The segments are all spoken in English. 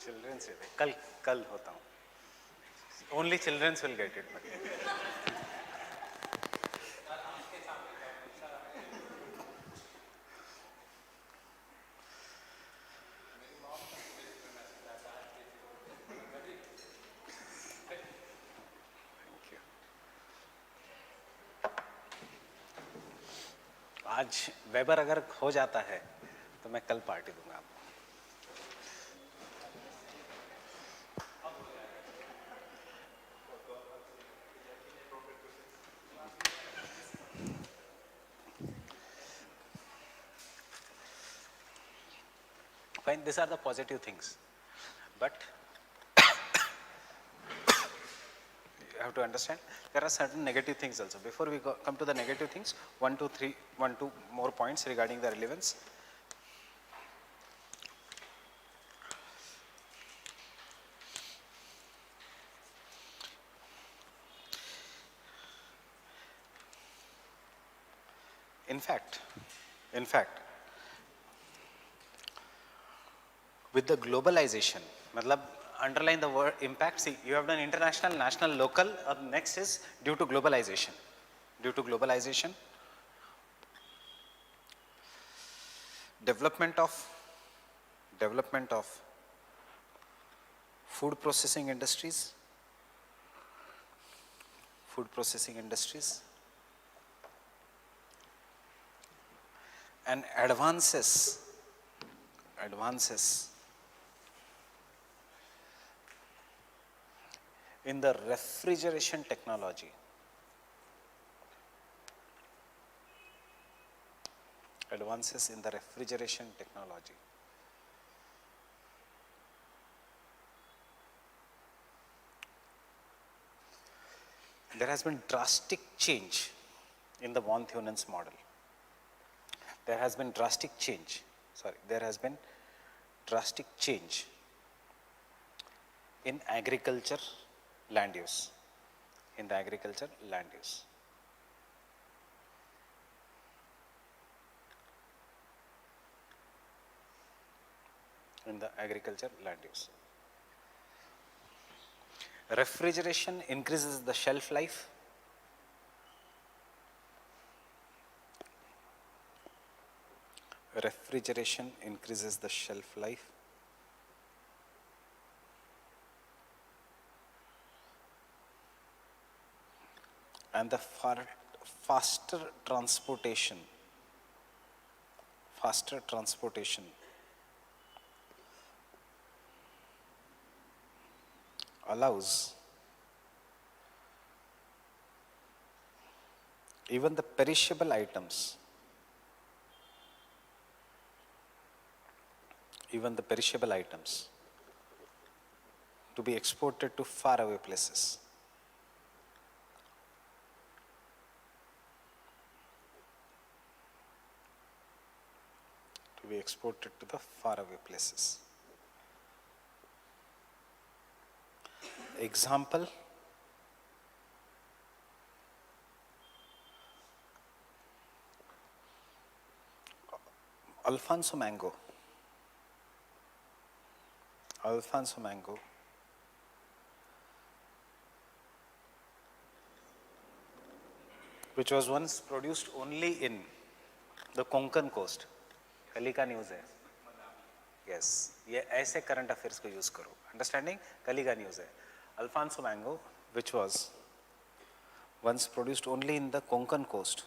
Children's कल कल होता हूँ. Only childrens will get it. आज वेबर अगर हो जाता है तो मैं कल पार्टी दूंगा आपको. Fine, these are the positive things, but you have to understand there are certain negative things also. Before we come to the negative things, 2 more points regarding the relevance. In fact, with the globalization, matlab underline the word impact. See, you have done international, national, local. Next is due to globalization. Due to globalization, development of food processing industries, and advances in the refrigeration technology. Advances in the refrigeration technology. There has been drastic change in the von Theunen's model. There has been drastic change in agriculture land use. In the agriculture land use. Refrigeration increases the shelf life. And the faster transportation allows even the perishable items to be exported to faraway places. Example, Alfonso mango, which was once produced only in the Konkan coast. कल का news है. Yes, ये ऐसे current affairs को use करो. Understanding, कल का news है. Alfonso mango, which was once produced only in the Konkan coast.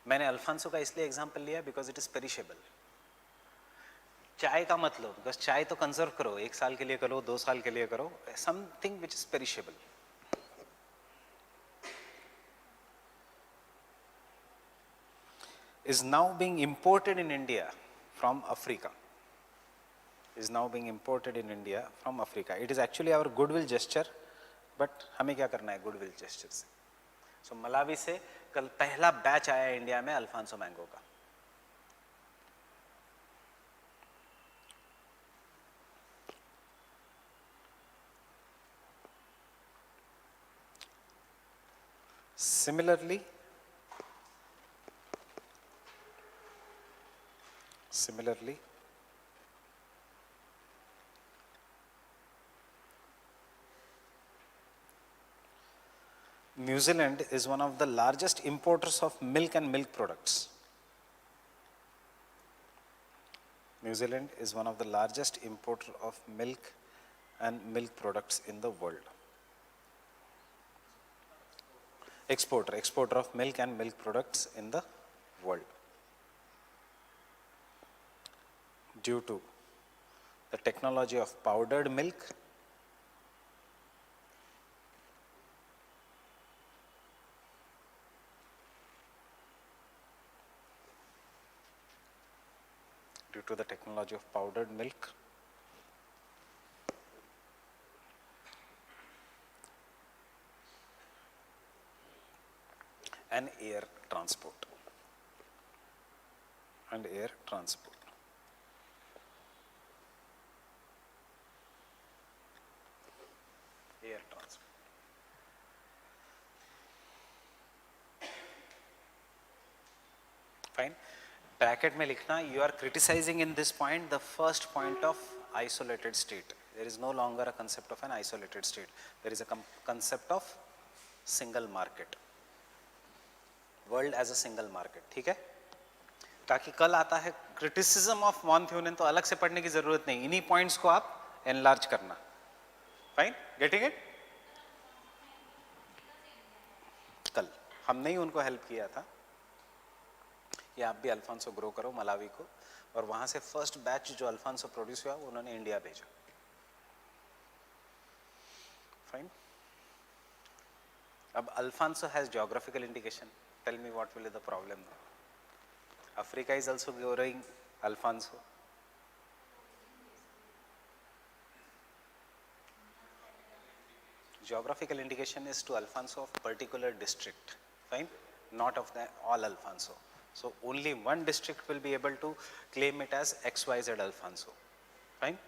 मैंने अल्फांसो का इसलिए एग्जांपल लिया बिकॉज इट इज पेरिशेबल. चाय का मत लो, बिकॉज चाय तो कंजर्व करो, 1 साल के लिए करो, 2 साल के लिए करो. Something which is perishable. is now being imported in India from Africa. It is actually our goodwill gesture, but हमें क्या करना है goodwill gesture से. So मलावी से कल पहला बैच आया इंडिया में अल्फांसो मैंगो का. Similarly, New Zealand is one of the largest importers of milk and milk products. New Zealand is one of the largest importer of milk and milk products in the world. Exporter of milk and milk products in the world. Due to the technology of powdered milk, and air transport. Fine. Bracket में लिखना, you are criticizing in this point the first point of isolated state. There is no longer a concept of an isolated state. There is a concept of single market. World as a single market. ठीक है? ताकि कल आता है criticism of von Thunen तो अलग से पढ़ने की जरूरत नहीं. इन्हीं points को आप enlarge करना. Fine? Getting it? कल हमने ही उनको help किया था. या आप भी अल्फांसो ग्रो करो मलावी को, और वहां से फर्स्ट बैच जो अल्फांसो प्रोड्यूस हुआ उन्होंने इंडिया भेजा. फाइन. अब Alphonso has geographical indication. Tell me what will be the problem. Africa is also growing Alphonso. Geographical indication is to Alfonso of particular district, fine, not of the all Alfonso. So only one district will be able to claim it as XYZ Alfonso, fine.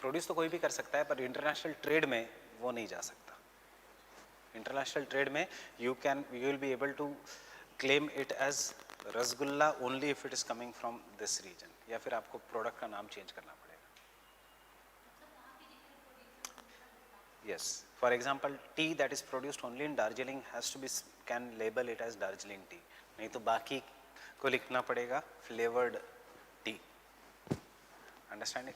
Produce तो कोई भी कर सकता है, पर international trade में वो नहीं जा सकता. इंटरनेशनल ट्रेड में you will be able to claim it as rasgulla only if it is coming from this region, या फिर आपको प्रोडक्ट का नाम चेंज करना पड़ेगा. Yes, for example, tea that is produced only in Darjeeling has to be can label it as Darjeeling tea. नहीं तो बाकी को लिखना पड़ेगा flavored tea. Understand it?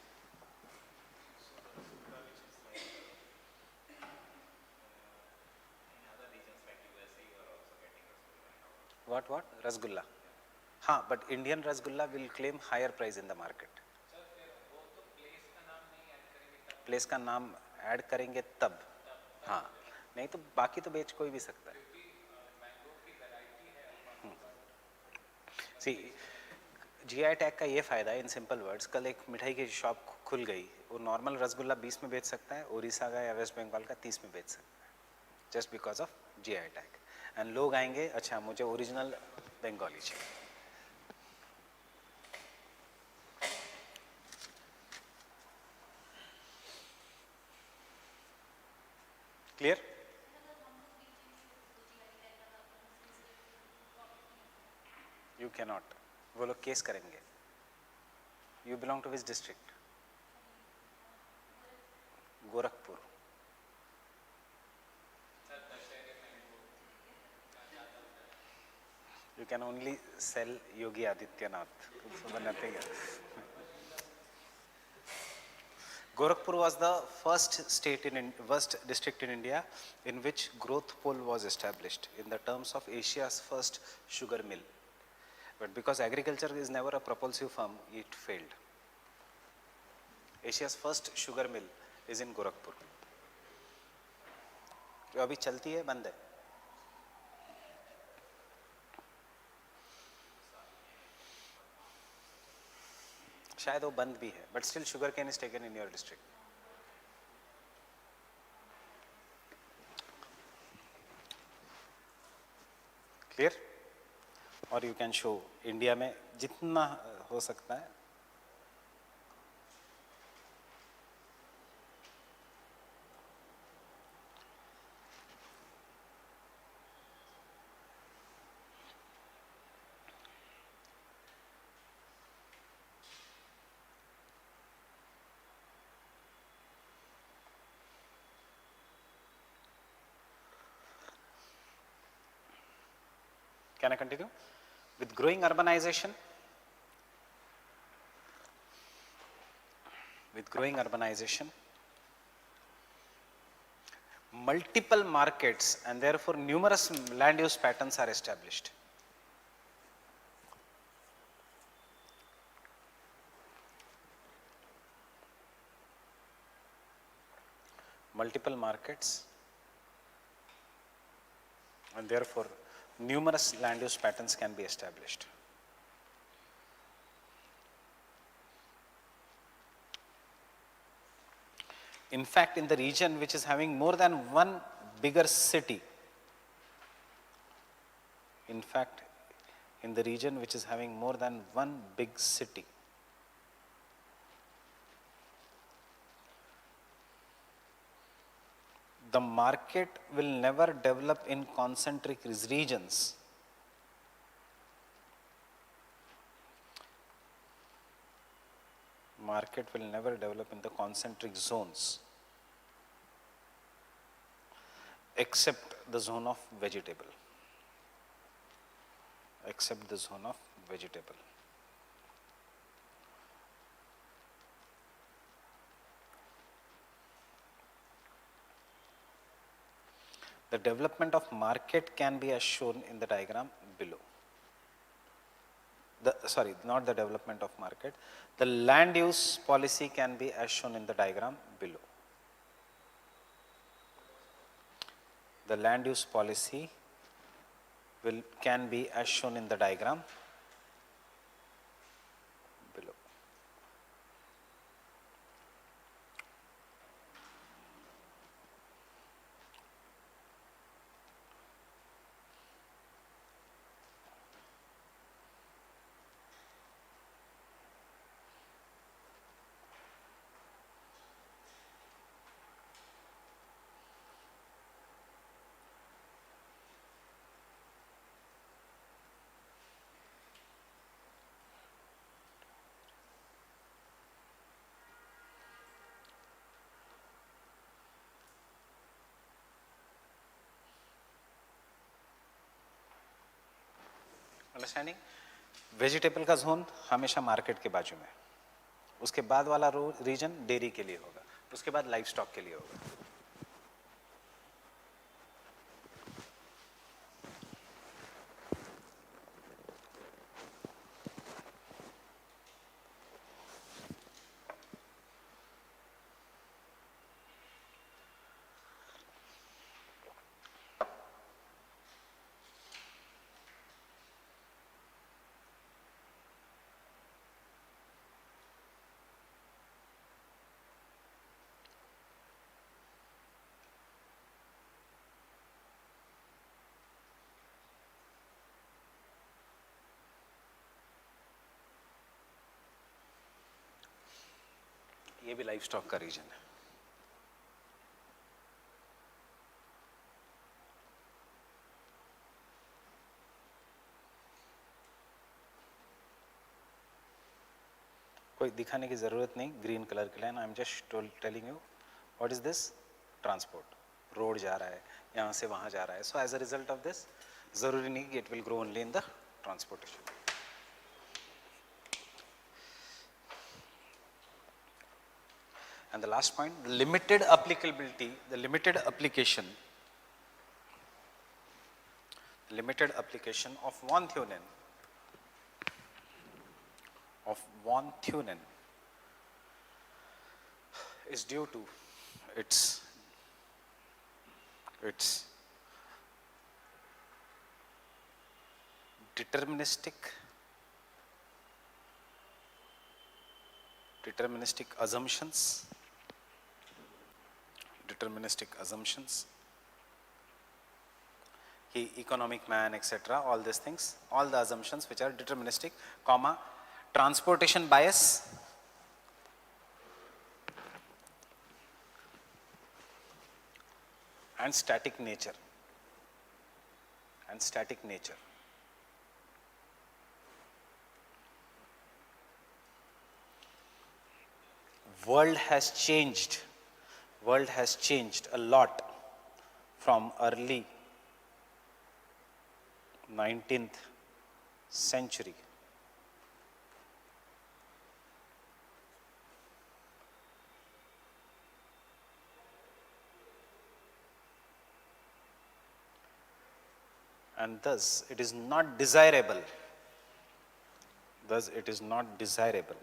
What? Rasgulla. हाँ, but Indian Rasgulla will claim higher price in the market. Place का नाम add करेंगे तब. हाँ, नहीं तो बाकी तो बेच कोई भी सकता है. सी जीआई टैग का ये फायदा है इन सिंपल वर्ड्स. कल एक मिठाई की शॉप खुल गई, वो नॉर्मल रसगुल्ला 20 में बेच सकता है, उड़ीसा का या वेस्ट बंगाल का 30 में बेच सकता है, just because of GI tag. And लोग आएंगे, अच्छा मुझे ओरिजिनल बंगाली चाहिए. क्लियर? You can not. वो लोग केस करेंगे. You belong to which district? Gorakhpur. You can only sell Yogi Adityanath. Nothing else. Gorakhpur was the first district in India in which growth pole was established in the terms of Asia's first sugar mill. But because agriculture is never a propulsive firm, it failed. Asia's first sugar mill is in Gorakhpur. जो अभी चलती है बंद है. शायद वो बंद भी है, but still sugar cane is taken in your district. Clear? और यू कैन शो इंडिया में जितना हो सकता है Can I continue? With growing urbanization, multiple markets and therefore numerous land use patterns are established. Multiple markets and therefore numerous land use patterns can be established. In fact, in the region which is having more than one bigger city, the market will never develop in concentric regions. Market will never develop in the concentric zones except the zone of vegetable. The development of market can be as shown in the diagram below. Not the development of market. The land use policy can be as shown in the diagram below. The land use policy can be as shown in the diagram below. Understanding? Vegetable का zone हमेशा market के बाजू में, उसके बाद वाला reason dairy के लिए होगा, उसके बाद लाइव स्टॉक के लिए होगा. ये भी लाइव स्टॉक का रीजन है. कोई दिखाने की जरूरत नहीं ग्रीन कलर की line. I am just telling you what is this. Transport, road जा रहा है, यहाँ से वहाँ जा रहा है. So as a result of this जरूरी नहीं कि it will grow only in the transportation. And the last point, the limited applicability, the limited application of von Thunen is due to its deterministic assumptions, he economic man, etc., all these things, all the assumptions which are deterministic, comma, transportation bias, and static nature. World has changed a lot from early 19th century. And thus it is not desirable. Thus it is not desirable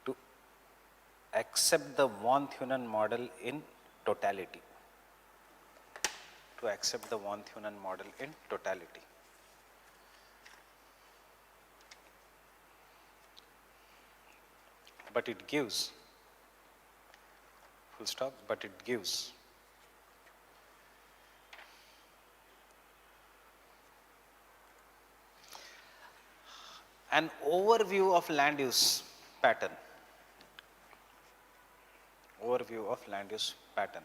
to accept the von Thunen model in totality. To accept the von Thunen model in totality. But it gives, full stop, but it gives an overview of land use pattern. Overview of land use pattern.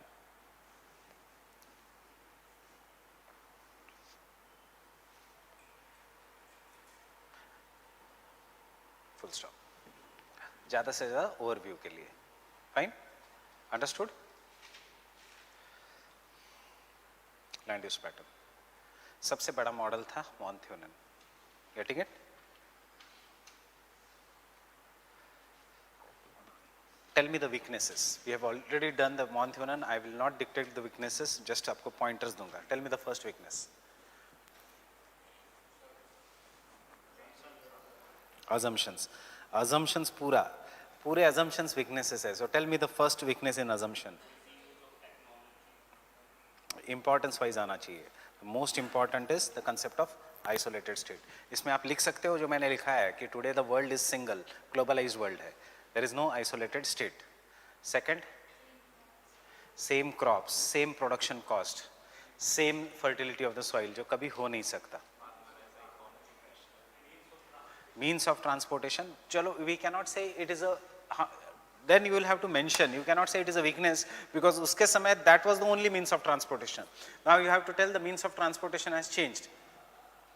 Full stop. ज़्यादा से ज़्यादा overview के लिए. Fine, understood. Land use pattern सबसे बड़ा model था von Thunen. Getting it? Tell me the weaknesses. We have already done the von Thunen. I will not dictate the weaknesses, just आपको pointers दूंगा. Tell me the first weakness. assumptions. Assumptions पूरे assumptions weaknesses है. So tell me the first weakness in assumption. Importance wise आना चाहिए. The most important is the concept of isolated state. इसमें आप लिख सकते हो जो मैंने लिखा है कि today the world is single, globalized world है. There is no isolated state. Second, same crops, same production cost, same fertility of the soil जो कभी हो नहीं सकता. Means of transportation, chalo, we cannot say it is a, then you will have to mention, you cannot say it is a weakness because uske samay that was the only means of transportation. Now you have to tell the means of transportation has changed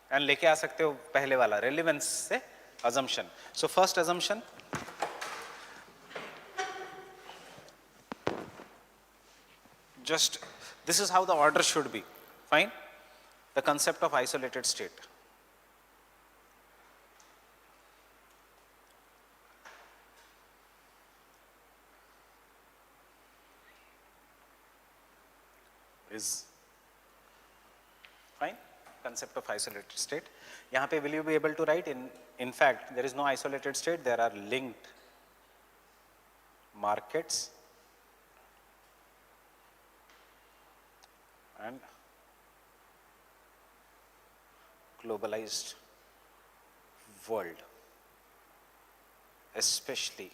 and leke aa sakte ho pehle wala relevance se assumption. So first assumption, just this is how the order should be. Fine, the concept of isolated state. Is fine, concept of isolated state. यहाँ पे will you be able to write in fact there is no isolated state, there are linked markets and globalized world, especially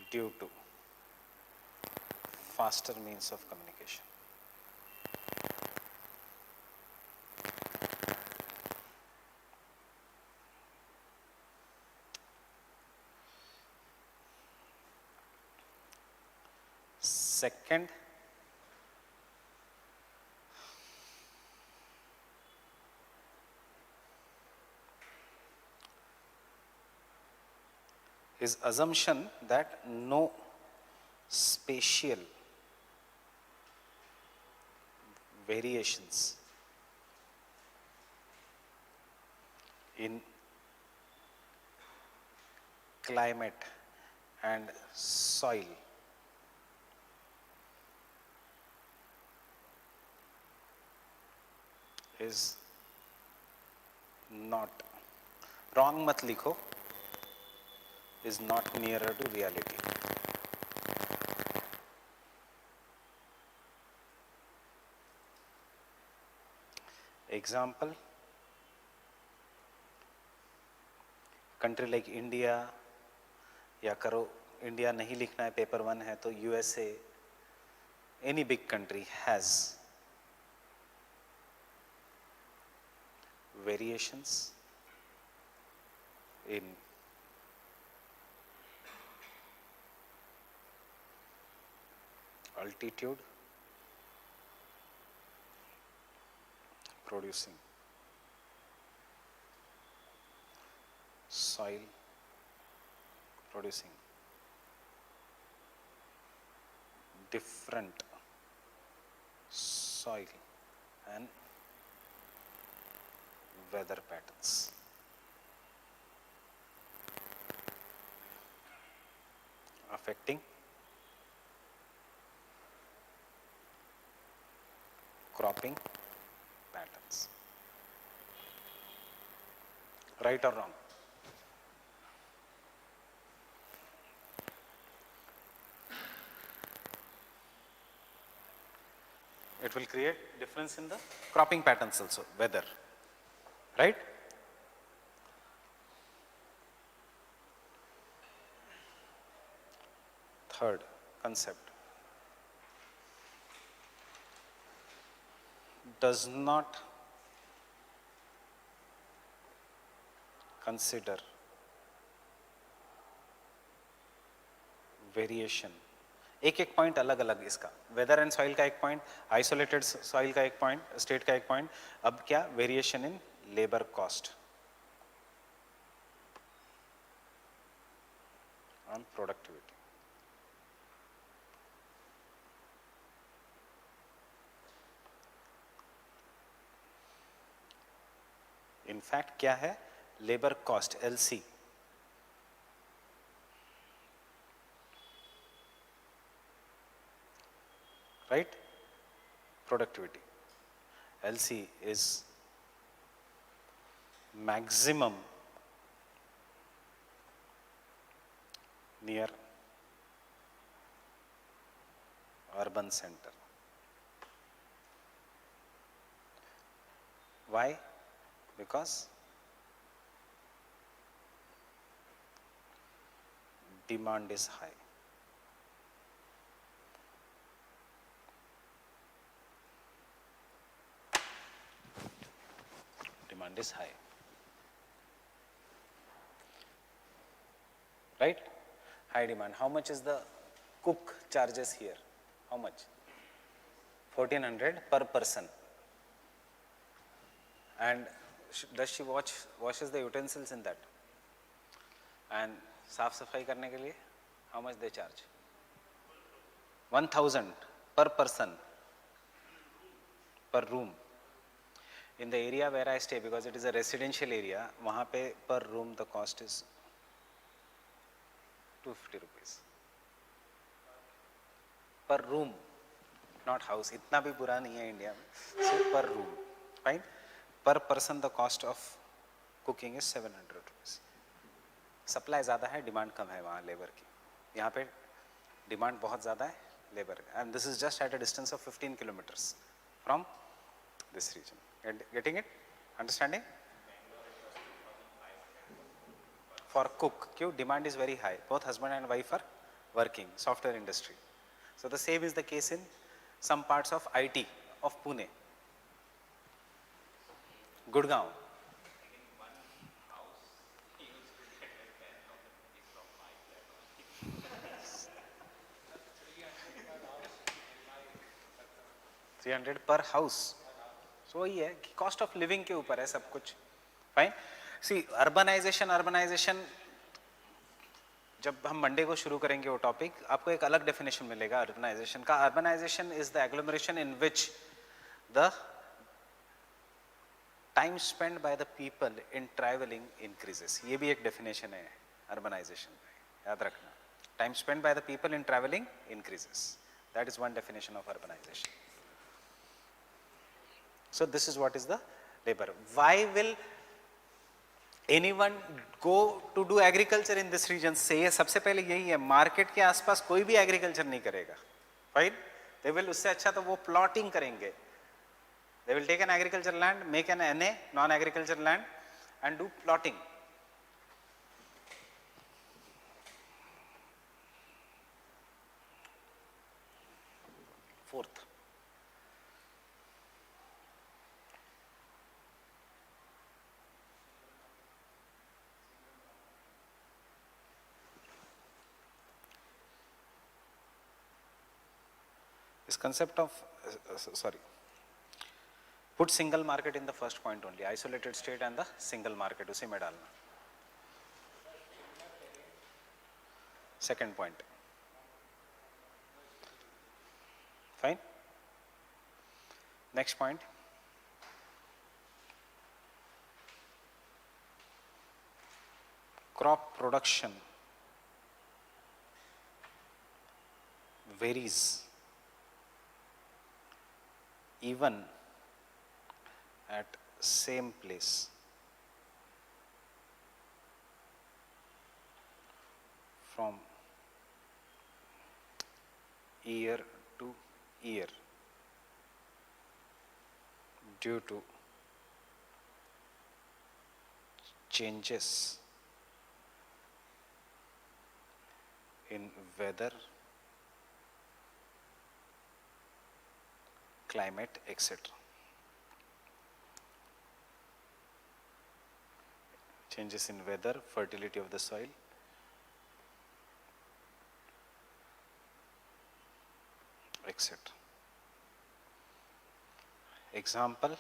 due to faster means of communication. Second, is assumption that no spatial variations in climate and soil is not, wrong mat likho, is not nearer to reality. Example, country like India, या करो India नहीं लिखना है, paper 1 है तो USA, any big country has variations in altitude producing soil producing different soil and weather patterns. Affecting cropping patterns. Right or wrong? It will create difference in the cropping patterns also, weather, right? Third concept, does not consider variation. एक एक point अलग अलग इसका, weather and soil का एक point, isolated soil का एक point, state का एक पॉइंट. अब क्या, variation in labour cost on productivity. In fact क्या है, labour cost LC right, productivity, LC is maximum near urban center. Why? Because demand is high. Demand is high, right? High demand. How much is the cook charges here? How much? 1400 per person. And does she washes the utensils in that? And साफ सफाई करने के लिए how much they charge? 1000 per person per room. In the area where I stay, because it is a residential area, वहाँ पे per room the cost is 250 rupees per room, not house. इतना भी बुरा नहीं है इंडिया में. So per room, fine. Per person the cost of cooking is 700 rupees. Supply ज़्यादा है, डिमांड कम है वहाँ लेबर की. यहाँ पे डिमांड बहुत ज़्यादा है labour, and this is just at a distance of 15 kilometers from this region. Getting it? Understanding? For cook, क्यों? Demand is very high. Both husband and wife are working, software industry. So the same is the case in some parts of IT of Pune, Gurgaon. $300 per house. So वही है कि cost of living के ऊपर है सब कुछ. Fine. सी urbanisation जब हम मंडे को शुरू करेंगे वो टॉपिक, आपको एक अलग डेफिनेशन मिलेगा अर्बनाइजेशन का. Urbanization is the agglomeration in which the time spend by the people in travelling increases. ये भी एक डेफिनेशन है अर्बनाइजेशन, याद रखना. Time spend by the people in travelling increases. That is one definition of urbanization. So this is what is the labor. Why will anyone go to do agriculture in this region? से ये सबसे पहले यही है, market के आसपास कोई भी एग्रीकल्चर नहीं करेगा. फाइन. दे विल, उससे अच्छा तो वो प्लॉटिंग करेंगे. They will take an agriculture land, make an NA, non agriculture land, and do plotting. Fourth, this concept of put single market in the first point only, isolated state and the single market उसी में डालना. Second point. Fine. Next point. Crop production varies even at same place from year to year due to changes in weather, climate, etc. Changes in weather, fertility of the soil, etc. Example,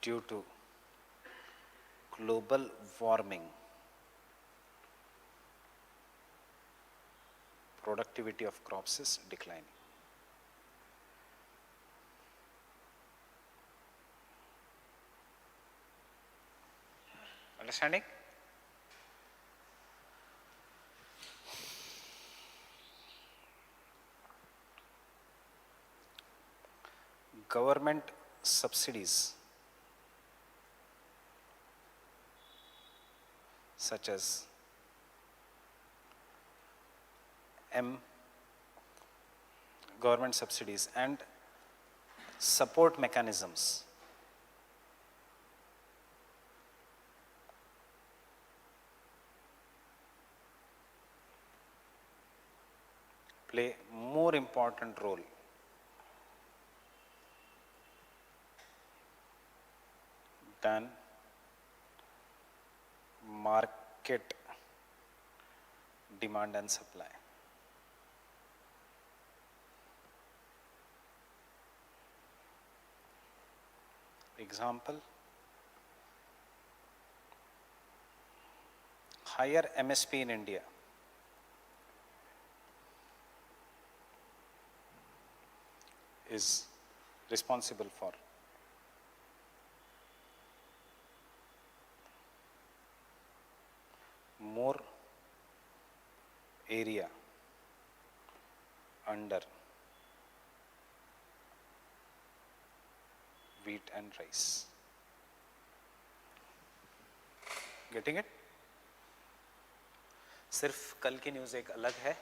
due to global warming, productivity of crops is declining. Understanding? Government subsidies such as government subsidies and support mechanisms play more important role than market demand and supply. Example, higher MSP in India is responsible for more area under wheat and rice. Getting it? सिर्फ कल की news एक अलग है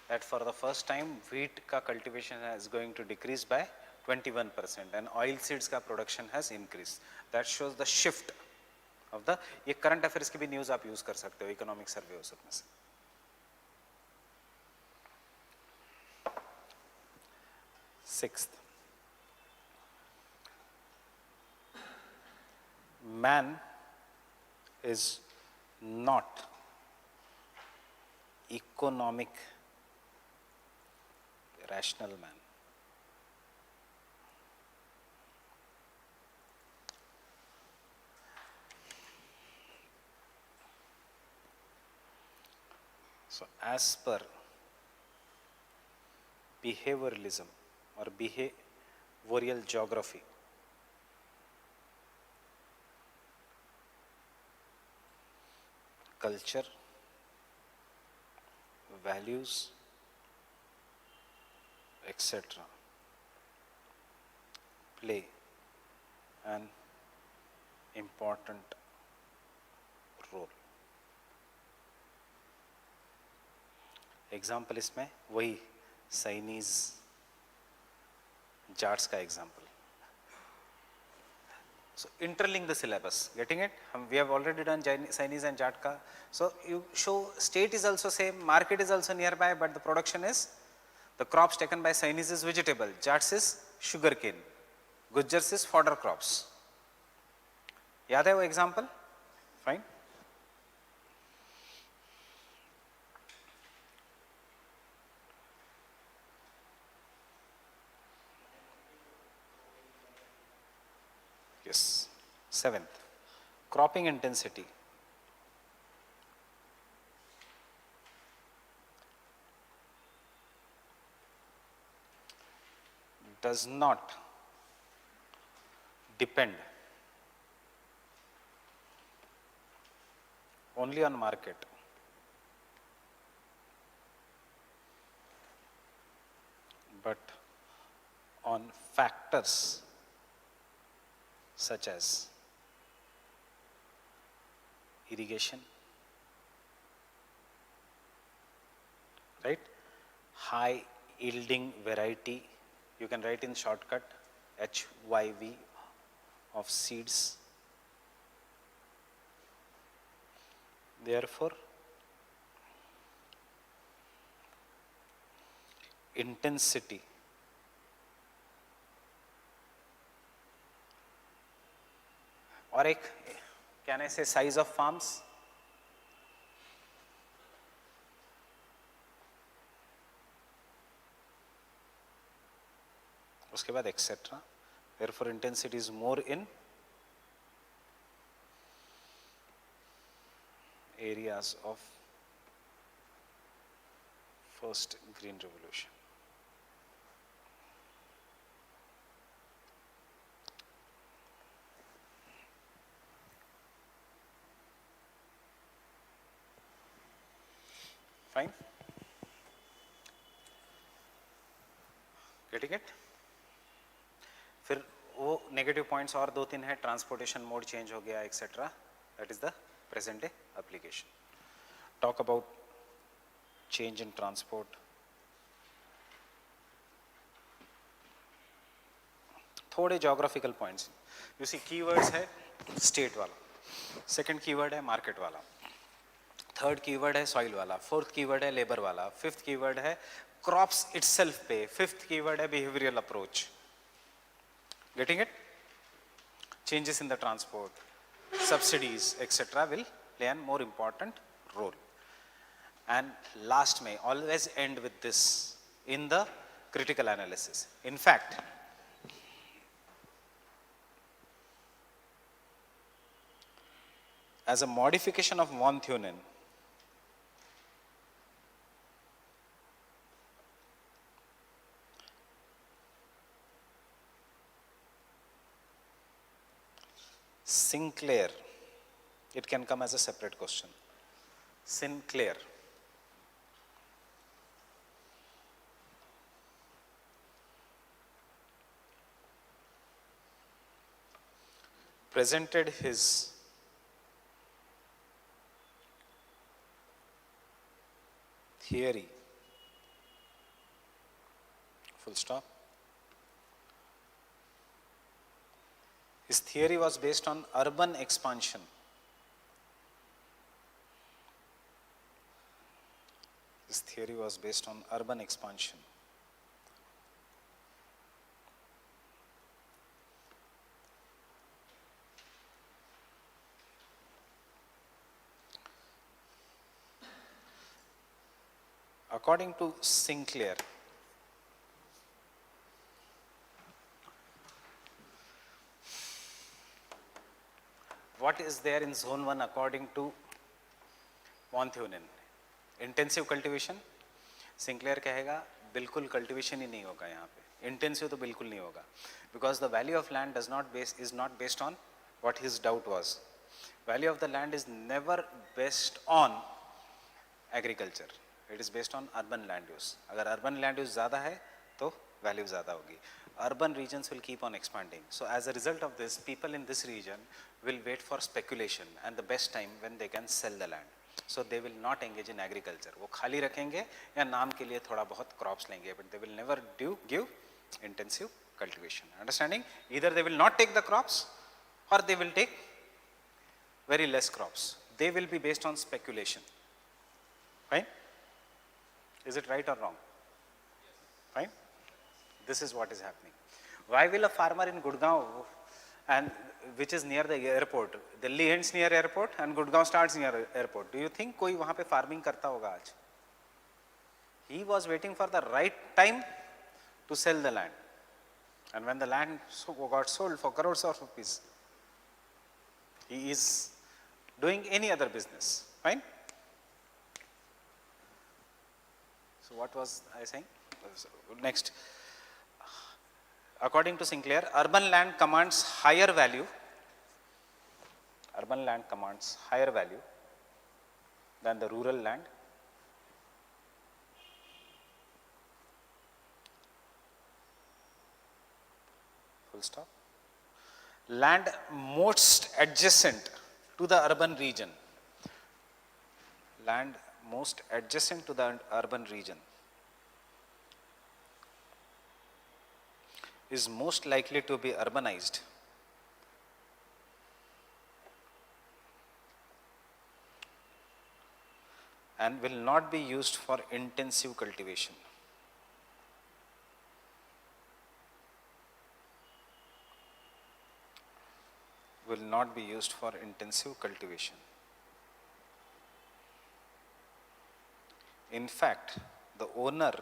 that for the first time wheat का cultivation is going to decrease by 21% and oil seeds का production has increased. That shows the shift of the, ये current affairs की भी न्यूज़ आप यूज़ कर सकते हो इकोनॉमिक सर्वे हो सकने से. Sixth, man is not economic rational man. So as per behavioralism or behavioral geography, culture, values, etc. play an important role. Example इसमें वही चाइनीज जाट्स का example. So interlink the syllabus, getting it? We have already done Chinese and Jat ka. So you show state is also same, market is also nearby, but the production is, the crops taken by Chinese is vegetable, Jats is sugarcane, Gujars is fodder crops. याद है वो example? Fine. Yes. Seventh, cropping intensity. does not depend only on market, but on factors such as irrigation, right? High yielding variety, you can write in shortcut HYV of seeds. Therefore, intensity और एक can I say size of farms? उसके बाद etc. Therefore, intensity is more in areas of first green revolution. Fine? Getting it? फिर वो negative points और दो तीन है, ट्रांसपोर्टेशन मोड चेंज हो गया etcetera. That is the present day application. Talk about change in transport. थोड़े geographical points. You see keywords है स्टेट वाला, सेकंड कीवर्ड है मार्केट वाला, थर्ड कीवर्ड है सॉइल वाला, फोर्थ कीवर्ड है लेबर वाला, फिफ्थ कीवर्ड है क्रॉप्स इटसेल्फ पे, फिफ्थ कीवर्ड है behavioural approach. Getting it? Changes in the transport, subsidies, etc. will play a more important role. And last may always end with this in the critical analysis. In fact, as a modification of von Thunen, Sinclair, it can come as a separate question. Sinclair presented his theory, full stop. His theory was based on urban expansion. His theory was based on urban expansion. According to Sinclair, what is there in zone 1 according to von Thunen? Intensive cultivation. Sinclair कहेगा बिल्कुल cultivation ही नहीं होगा यहाँ पे, intensive तो बिल्कुल नहीं होगा, because the value of land is not based on what his doubt was. Value of the land is never based on agriculture, it is based on urban land use. अगर urban land use ज़्यादा है तो value ज़्यादा होगी. Urban regions will keep on expanding. So as a result of this, people in this region will wait for speculation and the best time when they can sell the land. So they will not engage in agriculture. वो खाली रखेंगे या नाम के लिए थोड़ा बहुत crops लेंगे, but they will never give intensive cultivation. Understanding? Either they will not take the crops or they will take very less crops. They will be based on speculation. Fine? Is it right or wrong? Fine? This is what is happening. Why will a farmer in Gurgaon, and which is near the airport, Delhi ends near airport and Gurgaon starts near airport, do you think कोई वहाँ पे farming करता होगा आज? He was waiting for the right time to sell the land, and when the land got sold for crores of rupees, he is doing any other business. Fine? So what was I saying? Next. According to Sinclair, urban land commands higher value. Urban land commands higher value than the rural land. Full stop. Land most adjacent to the urban region. Land most adjacent to the urban region is most likely to be urbanized and will not be used for intensive cultivation. Will not be used for intensive cultivation. In fact, the owner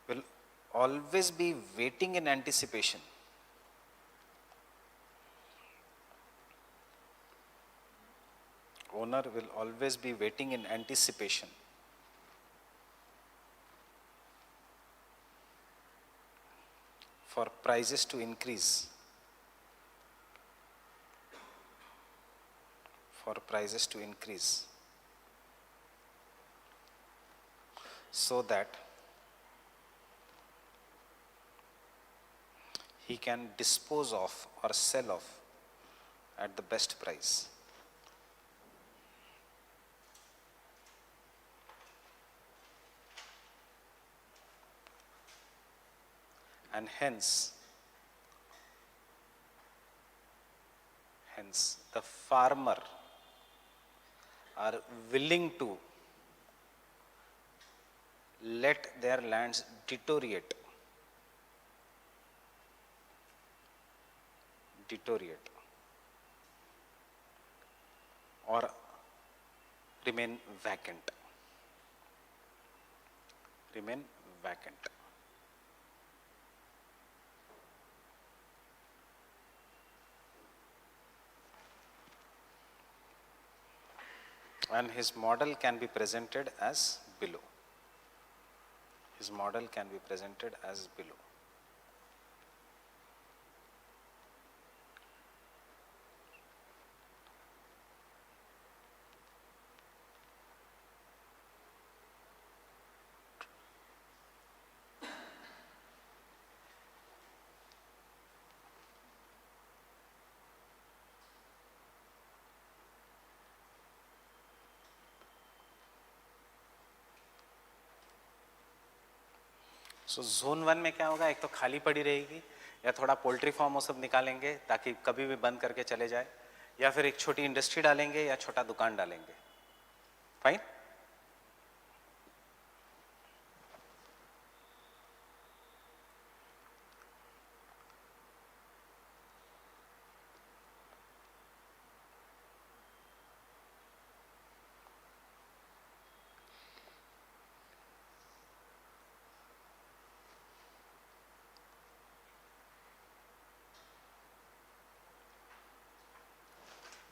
will always be waiting in anticipation owner will always be waiting in anticipation for prices to increase, so that he can dispose of or sell off at the best price. And hence the farmer are willing to let their lands deteriorate or remain vacant. And his model can be presented as below. So zone 1 में क्या होगा, एक तो खाली पड़ी रहेगी या थोड़ा पोल्ट्री फार्म वो सब निकालेंगे ताकि कभी भी बंद करके चले जाए, या फिर एक छोटी इंडस्ट्री डालेंगे या छोटा दुकान डालेंगे. फाइन.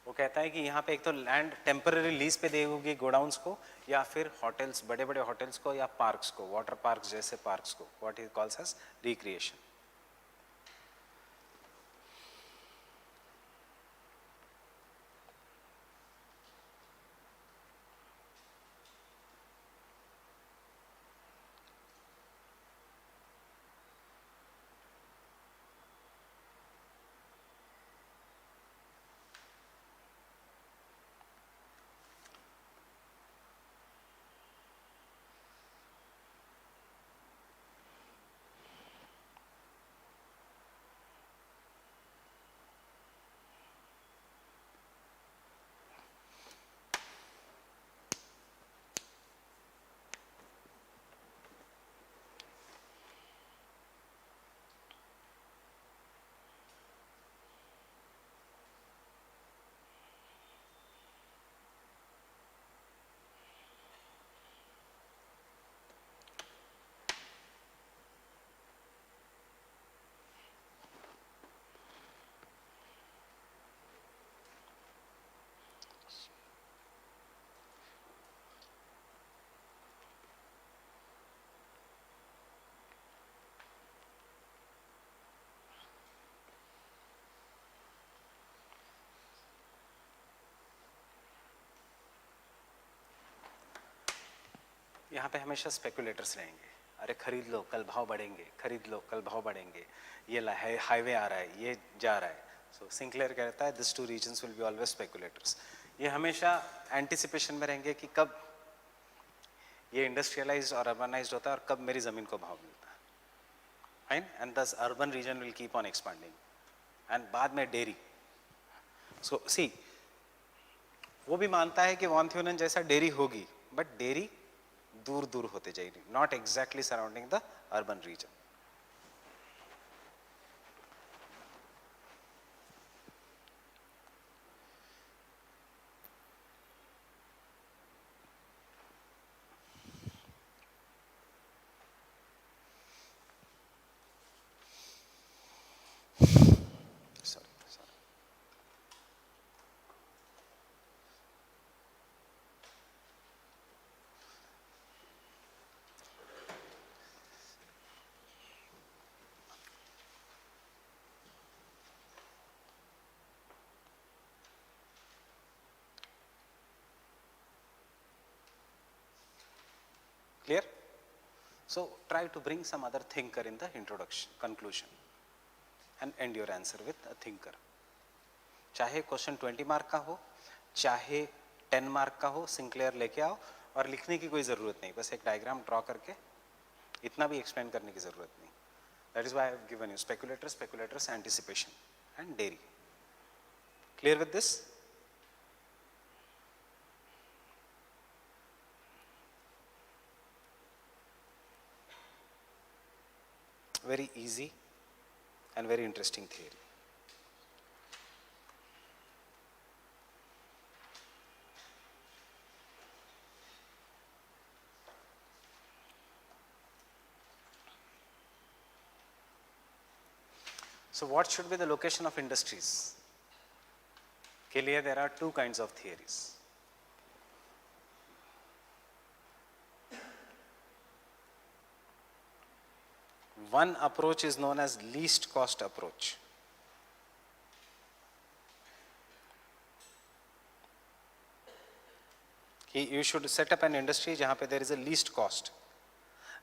वो कहता है कि यहाँ पे एक तो लैंड टेम्पररी लीज पे देगी गोडाउन्स को, या फिर होटल्स, बड़े बड़े होटल्स को या पार्क्स को, वाटर पार्क्स जैसे पार्क्स को, what he calls as recreation. यहाँ पे हमेशा स्पेकुलेटर्स रहेंगे, अरे खरीद लो कल भाव बढ़ेंगे, खरीद लो कल भाव बढ़ेंगे, ये हाईवे आ रहा है, ये जा रहा है. सो सिंक्लेयर कहता है this two reasons will be always speculators. ये हमेशा एंटिसिपेशन में रहेंगे कि कब ये इंडस्ट्रियलाइज्ड और अर्बनाइज्ड होता है और कब मेरी ज़मीन को भाव मिलता है. Fine. And this urban region will keep on expanding. And बाद में डेयरी. सो सी, वो भी मानता है कि वॉन थ्यूनन जैसा डेयरी होगी, बट डेयरी दूर दूर होते जाएगी, not exactly surrounding the urban region. Clear? So try to bring some other thinker in the introduction, conclusion, and end your answer with a thinker. चाहे क्वेश्चन 20 मार्क का हो, चाहे 10 मार्क का हो, सिंक्लेयर लेके आओ और लिखने की कोई ज़रूरत नहीं, बस एक डायग्राम ड्रॉ करके इतना भी एक्सप्लेन करने की ज़रूरत नहीं. That is why I have given you speculators, speculators, anticipation, and dairy. Clear with this? Very easy and very interesting theory. So what should be the location of industries? के लिए there are two kinds of theories. One approach is known as least cost approach. You should set up an industry जहाँ पे there is a least cost.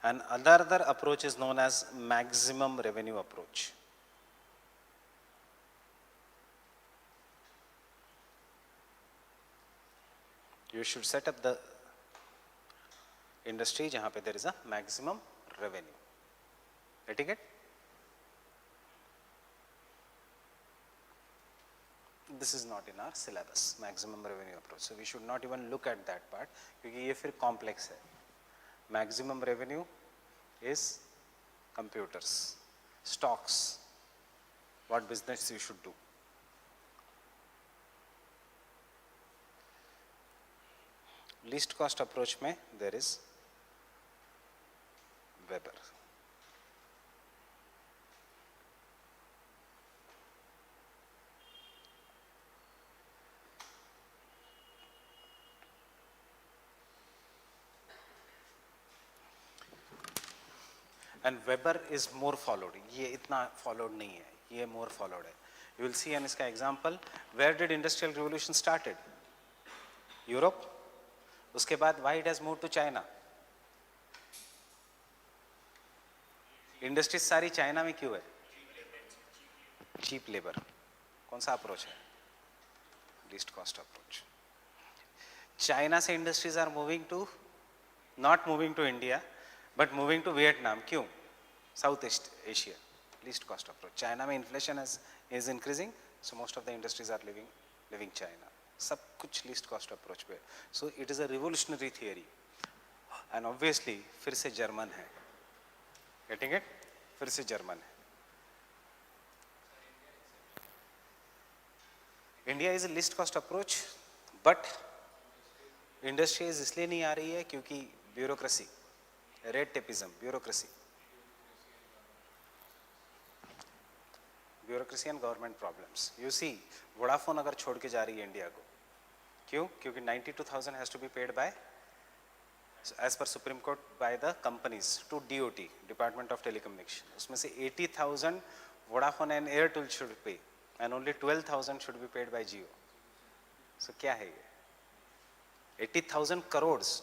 And other approach is known as maximum revenue approach. You should set up the industry जहाँ पे there is a maximum revenue. Getting it? This is not in our syllabus, maximum revenue approach. So we should not even look at that part क्योंकि ये फिर complex है. Maximum revenue is computers, stocks, what business you should do. Least cost approach में there is Weber. And Weber is more followed. ये इतना followed नहीं है, ये more followed है. You will see an इसका example. Where did industrial revolution started? Europe. उसके बाद why it has moved to China? Industries सारी चाइना में क्यों है? Cheap labour. कौन सा अप्रोच है? Least cost approach. चाइना से industries are moving to, not moving to India but moving to Vietnam. क्यों? South east Asia. Least cost approach. China में inflation is increasing, so most of the industries are leaving China. सब कुछ least cost approach पे. So it is a revolutionary theory and obviously फिर से German है. Getting it? फिर से German है. India is a least cost approach but industries इसलिए नहीं आ रही है क्योंकि bureaucracy, red tapism, bureaucracy and government problems. You see, Vodafone अगर छोड़ के जा रही है इंडिया को, क्यों? क्योंकि 92,000 has to be paid by as per Supreme Court by the companies to DOT, Department of Telecommunication. उसमें से 80,000 Vodafone and Airtel should pay and only 12,000 should be paid by Jio. So क्या है ये? 80,000 crores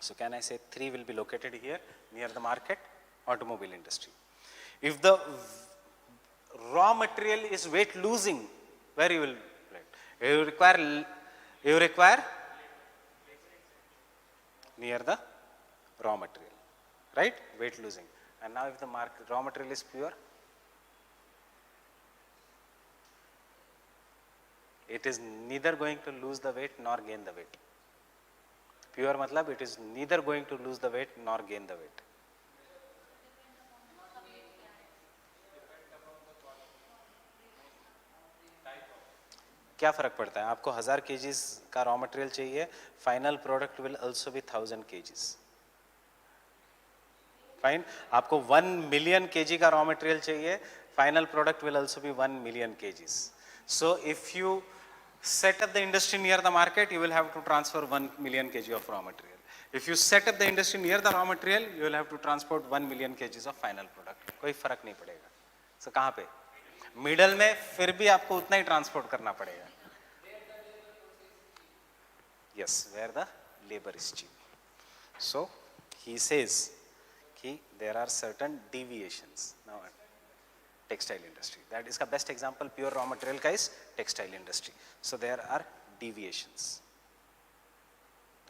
So can I say 3 will be located here near the market, automobile industry. If the raw material is weight losing, where you will plant? You require near the raw material, right? Weight losing. And now if the raw material is pure, it is neither going to lose the weight nor gain the weight. Pure matlab it is neither going to lose the weight nor gain the weight. क्या फर्क पड़ता है? आपको 1000 kgs का raw material चाहिए, final product will also be 1000 kgs. Fine. आपको 1 million kg का raw material चाहिए, final product will also be 1 million kgs. So if you set up the industry near the market, you will have to transfer 1 million kg of raw material. If you set up the industry near the raw material, you will have to transport 1 million kgs of final product. कोई फर्क नहीं पड़ेगा. So कहाँ पे? Middle में फिर भी आपको उतना ही ट्रांसपोर्ट करना पड़ेगा. Yes, where the labor is cheap. So he says कि there are certain deviations. Now textile industry, that is the best example. Pure raw material का is textile industry. So there are deviations.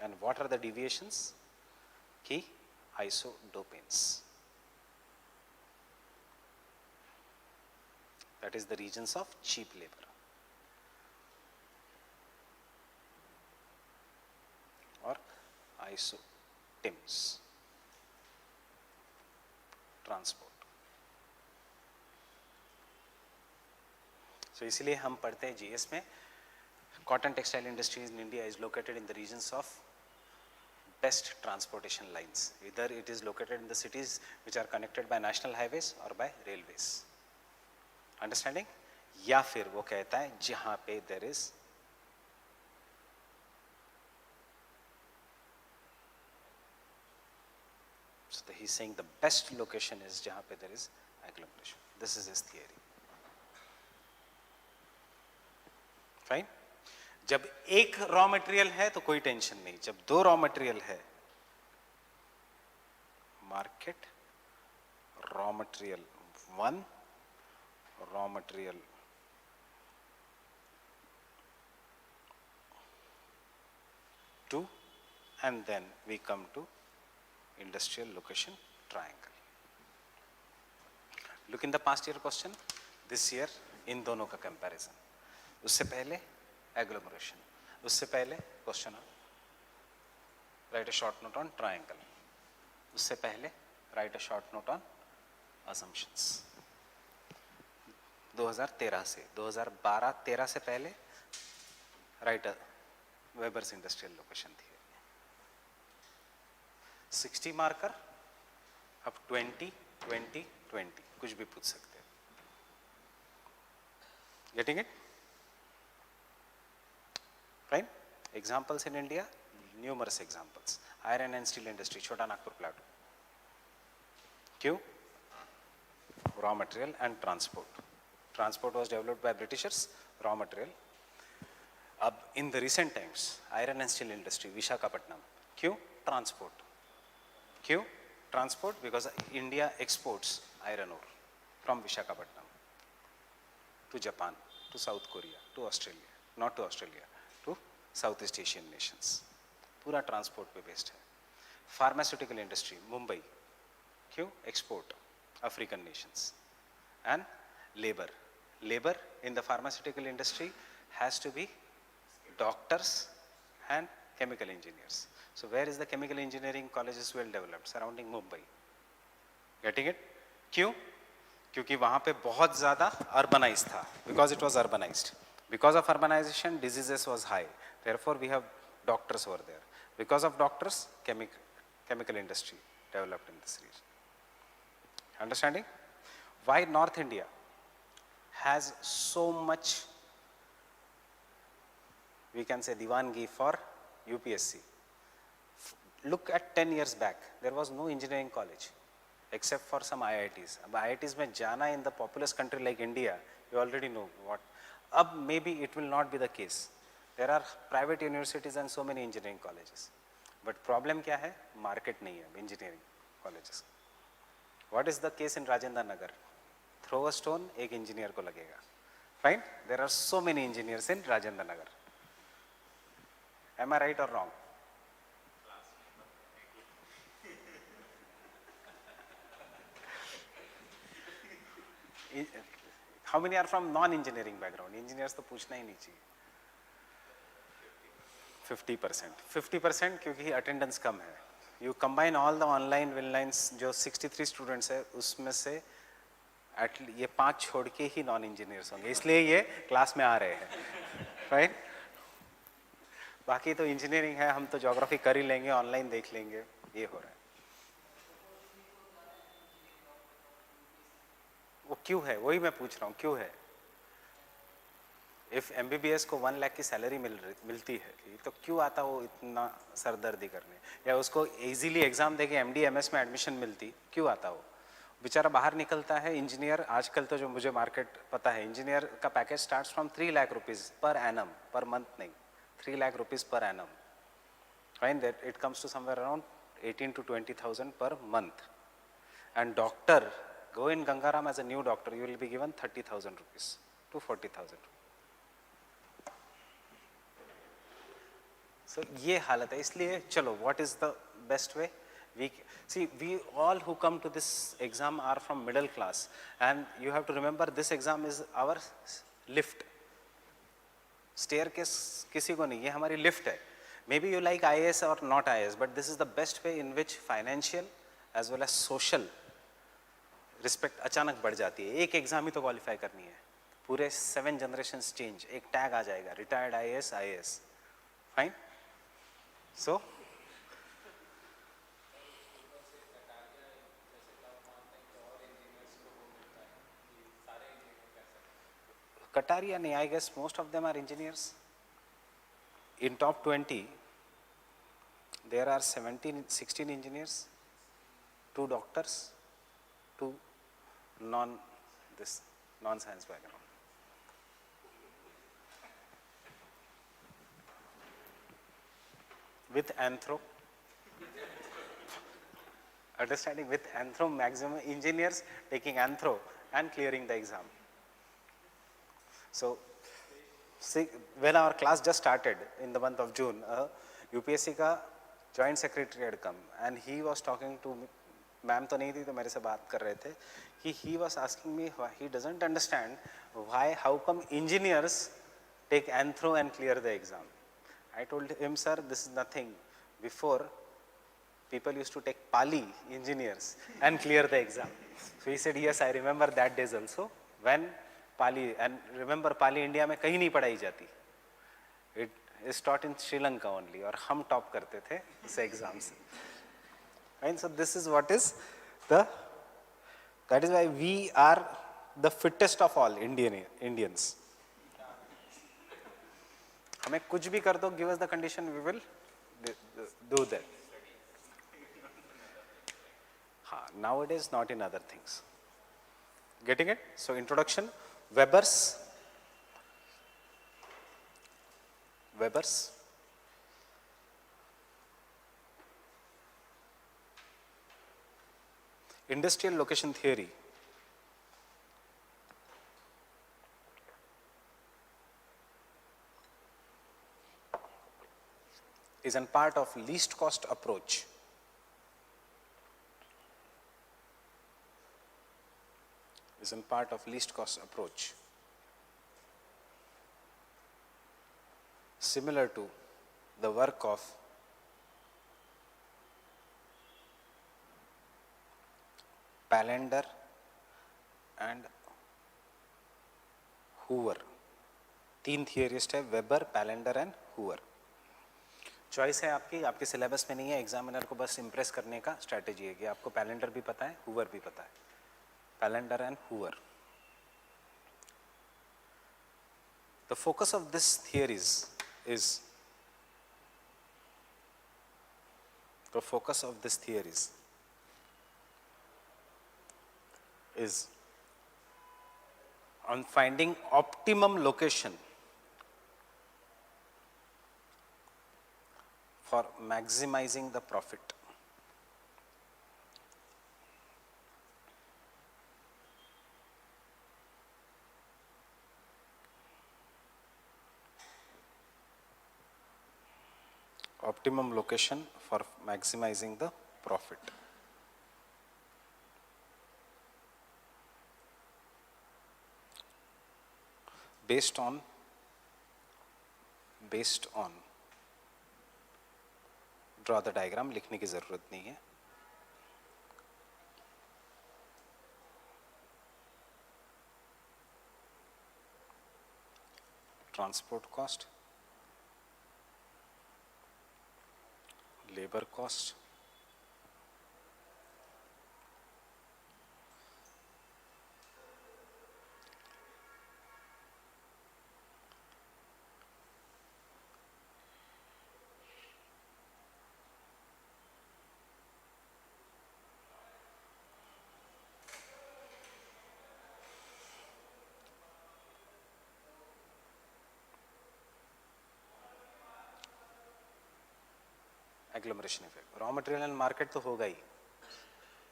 And what are the deviations? कि isodopanes. That is the regions of cheap labor. Or isotims. Transport. So इसलिए हम पढ़ते हैं GS में, cotton textile industry in India is located in the regions of best transportation lines. Either it is located in the cities which are connected by national highways or by railways. Understanding? या फिर वो कहता है जहां पे there is so he's saying the best location is jahan pe there is agglomeration. This is his theory. Fine. जब एक raw material है तो कोई टेंशन नहीं. जब दो रॉ मटेरियल है, market, raw material 1, raw material 2, and then we come to industrial location triangle. Look in the past year question, this year इन दोनों का comparison. उससे पहले agglomeration, उससे पहले question on write a short note on triangle, उससे पहले write a short note on assumptions. 2013 से 2012-13 से पहले write a Weber's industrial location theory. 60 marker, अब 20, 20, 20 कुछ भी पूछ सकते हैं. Getting it? Fine. Examples in India, numerous examples. Iron and steel industry, Chota Nagpur Plateau. Q, raw material and transport. Transport was developed by Britishers, raw material. In the recent times, iron and steel industry, Visakhapatnam. Q, transport. Q, transport because India exports iron ore from Visakhapatnam to Japan, to South Korea, to Australia, not to Australia, to Southeast Asian nations. पूरा transport पे based है. Pharmaceutical industry, Mumbai. Q, export, African nations. And labor. Labor in the pharmaceutical industry has to be doctors and chemical engineers. So where is the chemical engineering colleges well developed? Surrounding Mumbai. Getting it? क्यों? क्योंकि वहाँ पे बहुत ज़्यादा urbanized था. Because it was urbanized. Because of urbanization, diseases was high. Therefore, we have doctors over there. Because of doctors, chemical industry developed in this region. Understanding? Why North India has so much, we can say, divangi for UPSC. Look at 10 years back, there was no engineering college except for some IITs. Ab IITs mein jana in the populous country like India, you already know what. Maybe it will not be the case. There are private universities and so many engineering colleges. But problem क्या है, market नहीं है engineering colleges. What is the case in Rajendra Nagar? Throw a stone, एक engineer को लगेगा, fine. There are so many engineers in Rajendra Nagar. Am I right और wrong? How many are from non engineering background? Engineers तो पूछना ही नहीं चाहिए। 50%, 50% क्योंकि अटेंडेंस कम है। You combine all the online विनलाइंस जो 63 स्टूडेंट्स है, उसमें से ये 5 छोड़ के ही नॉन इंजीनियर्स होंगे, इसलिए ये क्लास में आ रहे हैं, राइट। बाकी तो इंजीनियरिंग है, हम तो ज्योग्राफी कर ही लेंगे, ऑनलाइन देख लेंगे, ये हो रहा है। वो क्यों है, वही मैं पूछ रहा हूँ, क्यों है? इफ एमबीबीएस को 1 लाख की सैलरी मिलती है तो क्यों आता वो इतना सरदर्दी करने, या उसको इजीली एग्जाम देके एमडी एमएस में एडमिशन मिलती, क्यों आता वो? बेचारा बाहर निकलता है इंजीनियर। आजकल तो जो मुझे मार्केट पता है, इंजीनियर का package starts from 3 lakh rupees per annum, per month नहीं, 3 lakh rupees per annum, fine. That it comes to somewhere around 18 to 20,000 per month. And doctor, go in Gangaram as a new doctor, you will be given 30,000 rupees to 40,000. So ये हालत है, इसलिए चलो what is the best way? We all who come to this exam are from middle class, and you have to remember this exam is our lift. Staircase किसी को नहीं, ये हमारी lift है. Maybe you like IAS or not IAS, but this is the best way in which financial as well as social respect अचानक बढ़ जाती है। एक एग्जाम ही तो क्वालिफाई करनी है, पूरे 7 जनरेशंस चेंज, एक टैग आ जाएगा, retired IAS IAS, fine. So Kataria नहीं, I guess most of them are engineers. In top 20 there are 16 engineers, 2 doctors, 2 non-science background. With anthro, understanding, with anthro, maximum engineers taking anthro and clearing the exam. So, see, when our class just started in the month of June, UPSC का joint secretary had come and he was talking to me. Ma'am तो नहीं थी, तो मेरे से बात कर रहे थे कि he was asking me why he doesn't understand how come engineers take anthro and clear the exam. I told him, sir, this is nothing. Before, people used to take Pali, engineers, and clear the exam. So he said, yes, I remember that days also when Pali, and remember Pali India में कहीं नहीं पढ़ाई जाती. It is taught in Sri Lanka only, और हम top करते थे इस एग्जाम से. And so this is what is that is why we are the fittest of all Indians. हमें कुछ भी कर दो, give us the condition, we will do that. Nowadays not in other things. Getting it? So introduction, Weber's industrial location theory is a part of least cost approach. Similar to the work of Palander and Hoover. 3 theorist है, weber, पैलेंडर and Hoover. Choice है आपकी, आपके syllabus में नहीं है, examiner को बस Impress करने का स्ट्रैटेजी है कि आपको पैलेंडर भी पता है, हूवर भी पता है. Palander and Hoover. The focus of this theories is on finding optimum location for maximizing the profit. Optimum location for maximizing the profit. Based on draw the diagram, लिखने की ज़रूरत नहीं है. Transport cost, labor cost, agglomeration effect. Raw material and market तो होगा ही.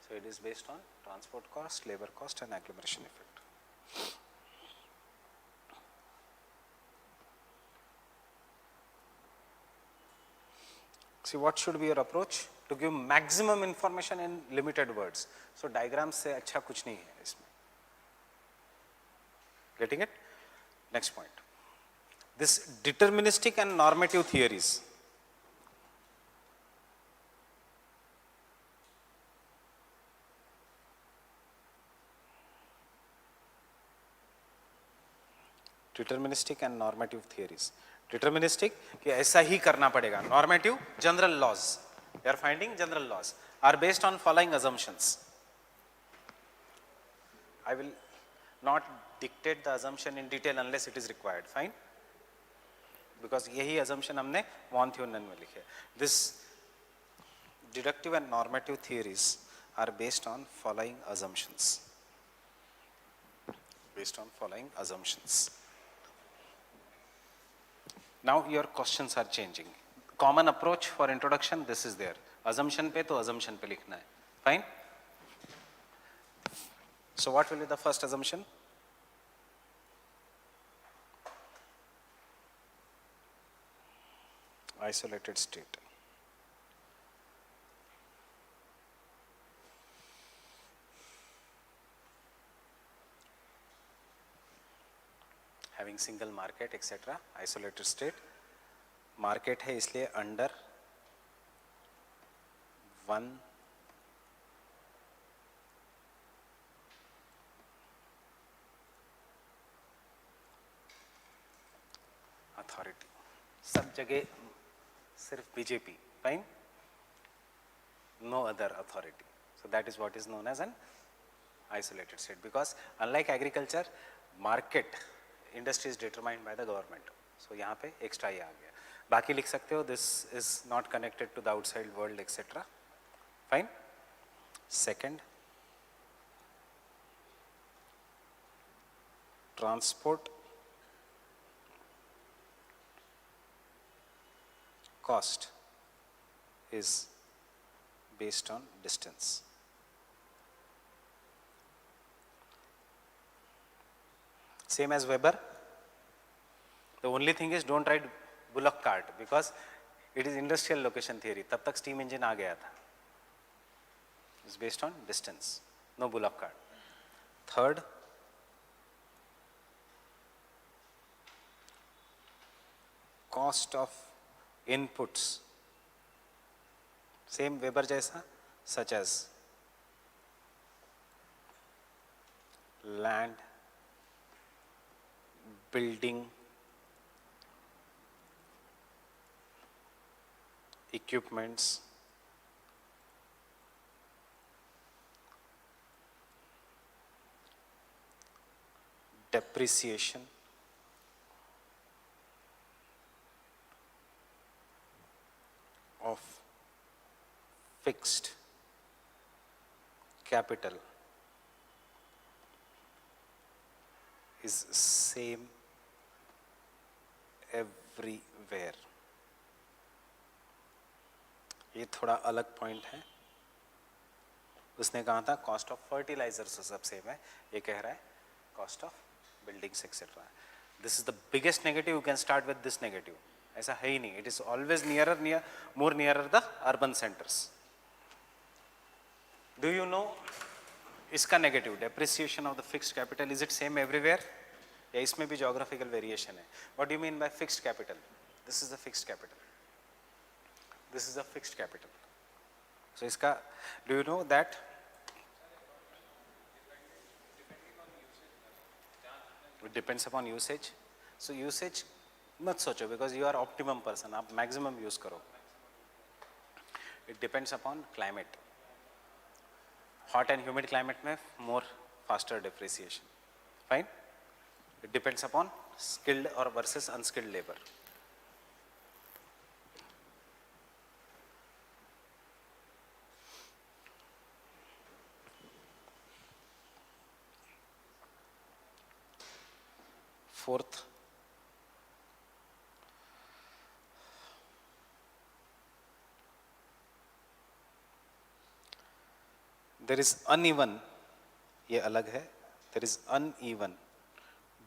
So it is based on transport cost, labor cost and agglomeration effect. See, what should be your approach? To give maximum information in limited words. So diagrams से अच्छा कुछ नहीं है इसमें. Getting it? Next point. This deterministic and normative theories. Deterministic and normative theories. Deterministic कि ऐसा ही करना पड़ेगा. Normative, general laws. They are finding general laws are based on following assumptions. I will not dictate the assumption in detail unless it is required. Fine? Because यही assumption हमने von Thunen में लिखे. This deductive and normative theories are based on following assumptions. Based on following assumptions. Now your questions are changing. Common approach for introduction, this is there. Assumption पे तो assumption पे लिखना है. Fine? So what will be the first assumption? Isolated state. Having single market, etc. Isolated state. Market है इसलिए under one authority. सब जगह सिर्फ BJP. Fine? No other authority. So that is what is known as an isolated state. Because unlike agriculture, market industry is determined by the government. So यहाँ पे extra ये आ गया. बाकी लिख सकते हो, this is not connected to the outside world, etc. Fine? Second, transport cost is based on distance. Same as Weber. The only thing is don't write bullock cart because it is industrial location theory. तब तक steam engine आ गया था. It's based on distance. No bullock cart. Third, cost of inputs. Same Weber जैसा, such as land, building, equipments, depreciation, of fixed capital is same everywhere. ये थोड़ा अलग point है। उसने कहा था कॉस्ट ऑफ फर्टिलाइजर्स सब सेम है, ये कह रहा है cost of buildings etcetera. This is the biggest negative, you can start with this negative, ऐसा है ही नहीं, it is always more nearer the urban centres. Do you know इसका negative, depreciation of the fixed capital, is it same everywhere या इसमें भी geographical variation है? What do you mean by fixed capital? This is the fixed capital, this is the fixed capital. So इसका, do you know that it depends upon usage? So usage मत सोचो, because you are optimum person, आप maximum use करो। It depends upon climate, hot and humid climate में more faster depreciation, fine? It depends upon skilled or versus unskilled labor. Fourth, there is uneven, ये अलग है, there is uneven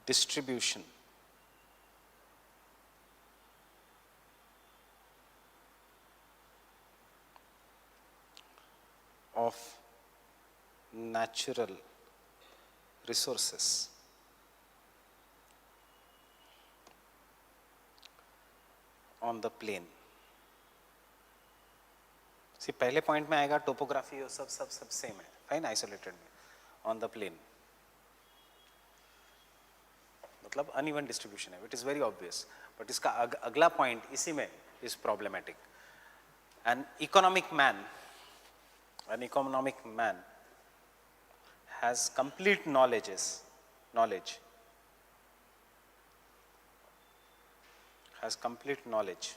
distribution of natural resources on the plain. सी पहले point में आएगा topography और सब same है, फाइन, आइसोलेटेड में, ऑन द प्लेन मतलब अनइवन डिस्ट्रीब्यूशन है, it is very obvious. But इसका अगला पॉइंट इसी में is problematic. An economic man has complete knowledge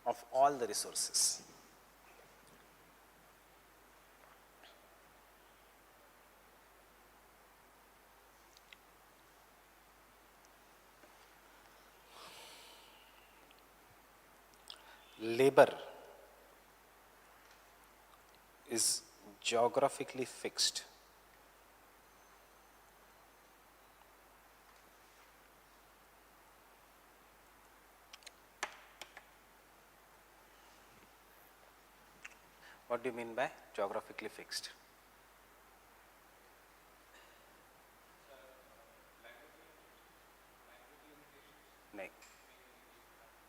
of all the resources. Labor is geographically fixed. What do you mean by geographically fixed? No.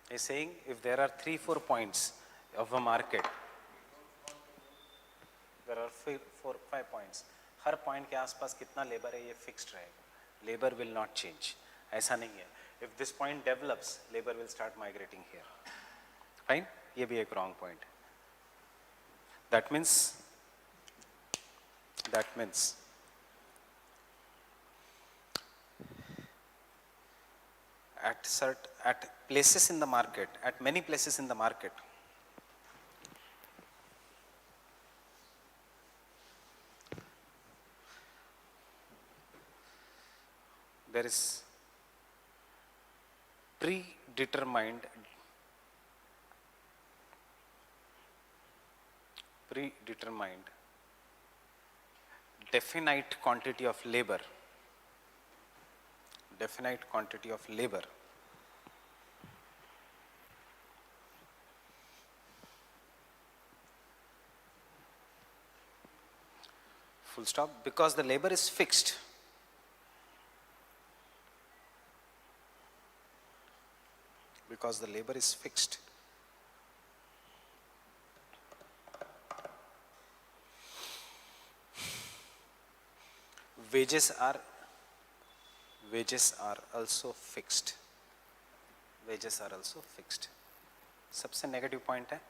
He's saying if there are 3-4 points of a market, there are 4-5 points, her point के आसपास कितना labour है ये fixed रहेगा, labour will not change, ऐसा नहीं है। If this point develops, labour will start migrating here, fine, ये भी एक रॉन्ग पॉइंट है। That means at places in the market, at many places in the market, there is predetermined definite quantity of labor, full stop, because the labor is fixed. Because the labor is fixed. Wages are also fixed. सबसे negative point है,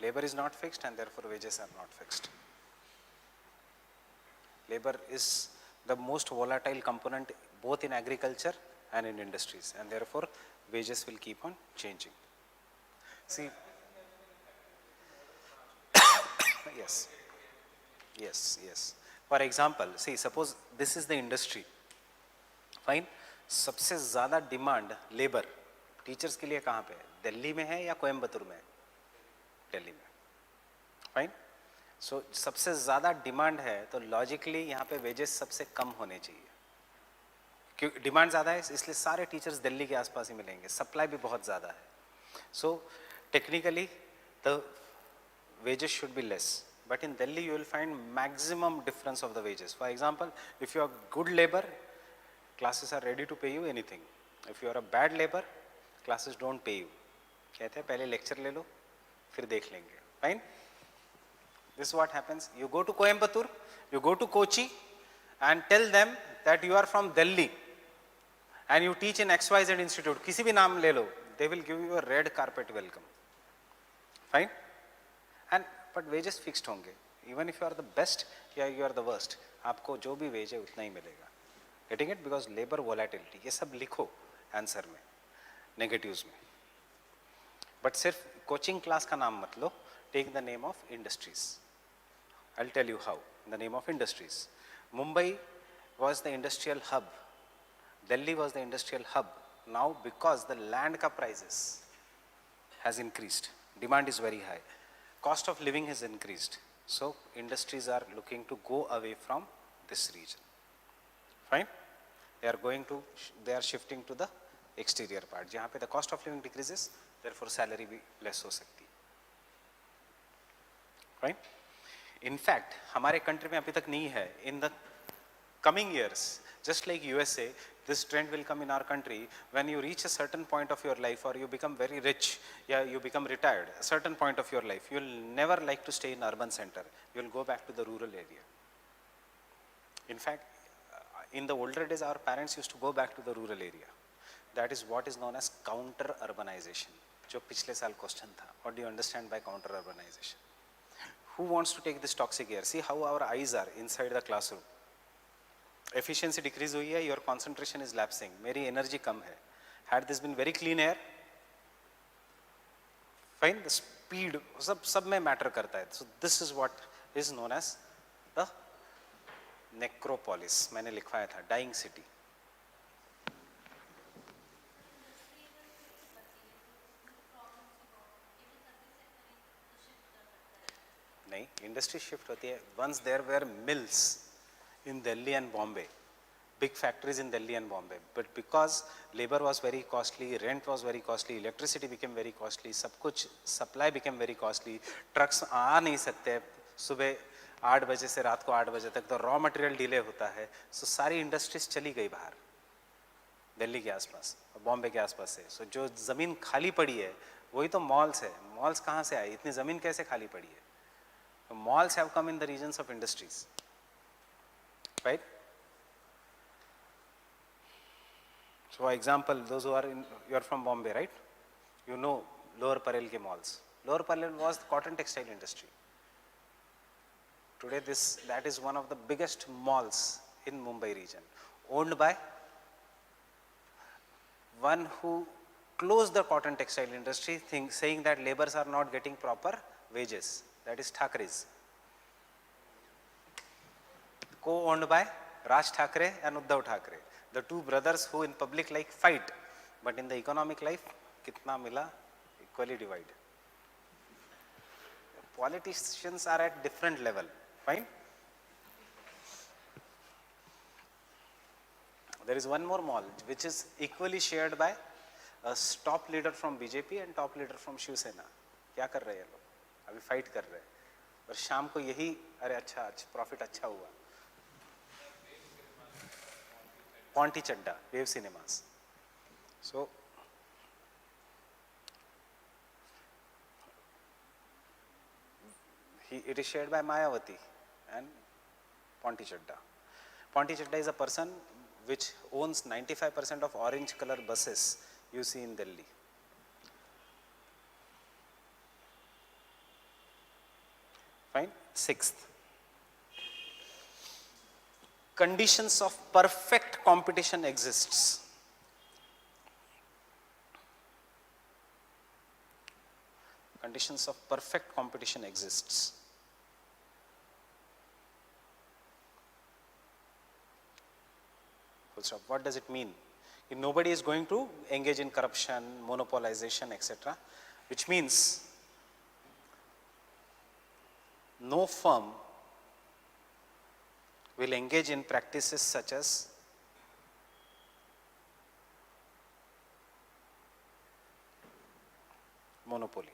labor is not fixed and therefore wages are not fixed. Labor is the most volatile component both in agriculture and in industries, and therefore wages will keep on changing. See, yes. For example see suppose this is the industry, fine, सबसे ज़्यादा demand labour teachers के लिए कहाँ पे है? दिल्ली में है या कोयम्बतूर में है? दिल्ली में, फाइन। सो सबसे ज़्यादा डिमांड है तो लॉजिकली यहाँ पे वेजेस सबसे कम होने चाहिए, क्यों? डिमांड ज़्यादा है इसलिए सारे टीचर्स दिल्ली के आसपास ही मिलेंगे, सप्लाई भी बहुत ज़्यादा है. So technically the wages should be less, but in Delhi you will find maximum difference of the wages. For example, if you are good labor, classes are ready to pay you anything. If you are a bad labor, classes don't pay you. कहते हैं पहले lecture ले लो फिर देख लेंगे, fine. This is what happens. You go to Coimbatore, you go to Kochi and tell them that you are from Delhi and you teach in XYZ institute, किसी भी नाम ले लो, they will give you a red carpet welcome, fine. And but wages fixed होंगे, even if you are the best या you are the worst, आपको जो भी wage है उतना ही मिलेगा. Getting it? Because labor volatility, ये सब लिखो आंसर में, negatives में. But सिर्फ कोचिंग क्लास का नाम मत लो, take the name of industries. I'll tell you how. The name of industries. Mumbai was the industrial hub. Delhi was the industrial hub. Now because the land ka prices has increased, demand is very high, cost of living has increased, so industries are looking to go away from this region, fine. They are shifting to the exterior part, जहाँ पे the cost of living decreases, therefore salary भी less हो सकती है, fine. In fact हमारे country में अभी तक नहीं है. In the coming years, just like USA, this trend will come in our country. When you reach a certain point of your life or you become very rich, yeah, you become retired, a certain point of your life, you will never like to stay in urban center. You will go back to the rural area. In fact, in the older days, our parents used to go back to the rural area. That is what is known as counter urbanization. जो पिछले साल question था. What do you understand by counter urbanization? Who wants to take this toxic air? See how our eyes are inside the classroom. Efficiency decrease हुई है, your concentration is lapsing, मेरी energy कम है. Had this been very clean air, fine, the speed सब में matter करता है. So this is what is known as the necropolis. मैंने लिखवाया था dying city. नहीं, industry shift होती है. Once there were mills in Delhi and Bombay, big factories in Delhi and Bombay, but because labor was very costly, rent was very costly, electricity became very costly, सब कुछ supply became very costly, trucks आ नहीं सकते सुबह 8 बजे से रात को 8 बजे तक, तो रॉ मटेरियल डिले होता है, सो सारी इंडस्ट्रीज चली गई बाहर दिल्ली के आसपास और बॉम्बे के आसपास से. सो जो ज़मीन खाली पड़ी है वही तो मॉल्स है. मॉल्स कहाँ से आए? इतनी ज़मीन कैसे खाली पड़ी है? Malls have come in the regions of industries, right? So for example, those who are you are from Bombay, right? You know Lower Parel ke malls. Lower Parel was the cotton textile industry. Today that is one of the biggest malls in Mumbai region, owned by one who closed the cotton textile industry, saying that laborers are not getting proper wages. That is Thakre's, co-owned by Raj Thakre and Uddhav Thakre, the two brothers who in public life fight, but in the economic life, kitna mila? Equally divided. Politicians are at different level, fine. There is one more mall which is equally shared by a top leader from BJP and top leader from Shiv Sena. क्या कर रहे हैं लोग? अभी fight कर रहे हैं और शाम को यही, अरे अच्छा प्रॉफिट अच्छा हुआ. Ponty Chadha, wave cinemas. So it is shared by Mayawati and Ponti Chadda. Ponti Chadda is a person which owns 95% of orange color buses you see in Delhi. Fine. Sixth, conditions of perfect competition exists. Conditions of perfect competition exists. full stop. What does it mean? Nobody is going to engage in corruption, monopolization, etc. Which means no firm will engage in practices such as monopoly.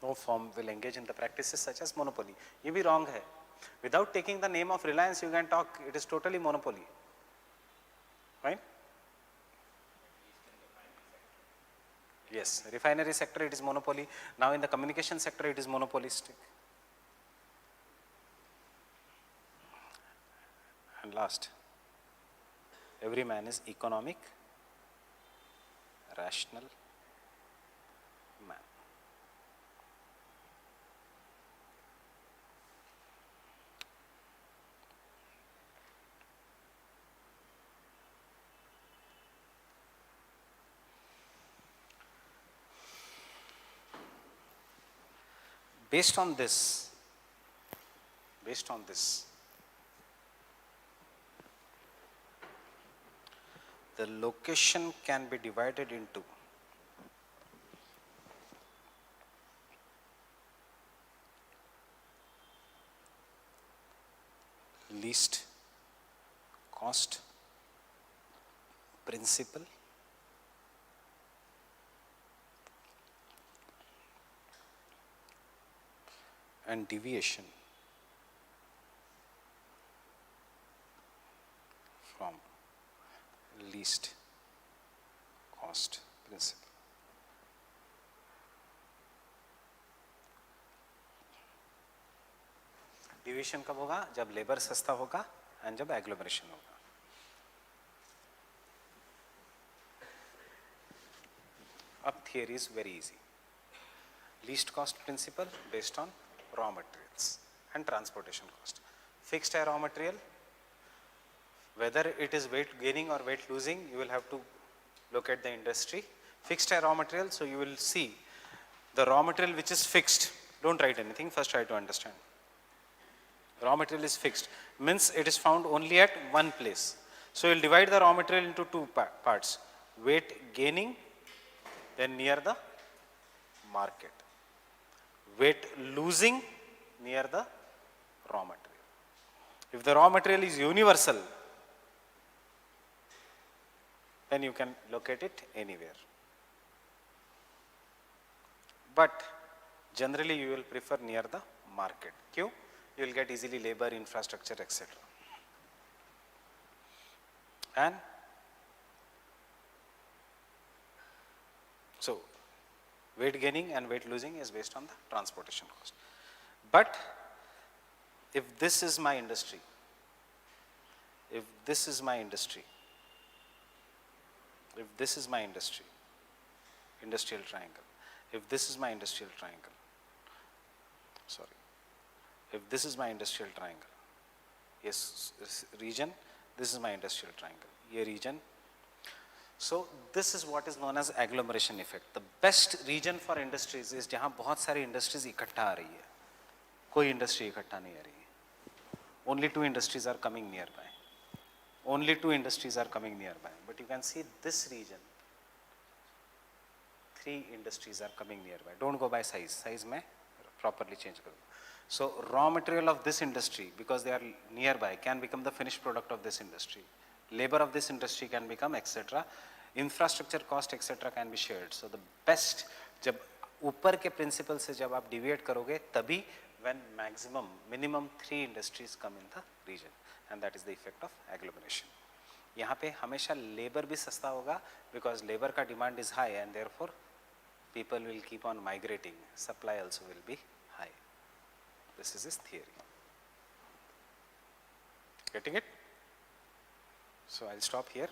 No firm will engage in the practices such as monopoly. ये भी wrong है. Without taking the name of Reliance, you can talk, it is totally monopoly. Right? Yes, refinery sector it is monopoly. Now in the communication sector it is monopolistic. And last, every man is economic, rational man. Based on this, the location can be divided into least cost principle and deviation from least cost principle. Deviation कब होगा? जब labour सस्ता होगा and जब agglomeration होगा. अब theory is very easy. Least cost principle based on raw materials and transportation cost. Fixed raw material, whether it is weight gaining or weight losing, you will have to look at the industry. Fixed raw material, so you will see the raw material which is fixed. Don't write anything, first try to understand. Raw material is fixed, means it is found only at one place. So you will divide the raw material into two parts. Weight gaining, then near the market. Weight losing near the raw material. If the raw material is universal, then you can locate it anywhere. But generally you will prefer near the market. Q, you will get easily labor, infrastructure, etc. And so weight gaining and weight losing is based on the transportation cost. But if this is my industry, industrial triangle, if this is my industrial triangle, yes, this region, this is my industrial triangle, ये region. So this is what is known as agglomeration effect. The best region for industries is जहाँ बहुत सारी industries इकट्ठा आ रही है. कोई industry इकट्ठा नहीं आ रही है. Only two industries are coming nearby. But you can see this region, three industries are coming nearby. Don't go by size. Size में properly change करो. So raw material of this industry, because they are nearby, can become the finished product of this industry. Labor of this industry can become etc. Infrastructure cost etc. can be shared. So the best, जब ऊपर के principle से जब आप deviate करोगे तभी when minimum 3 industries come in the region, and that is the effect of agglomeration. यहाँ पे हमेशा labor भी सस्ता होगा because labor का demand is high and therefore people will keep on migrating. Supply also will be high. This is his theory. Getting it? So I'll stop here.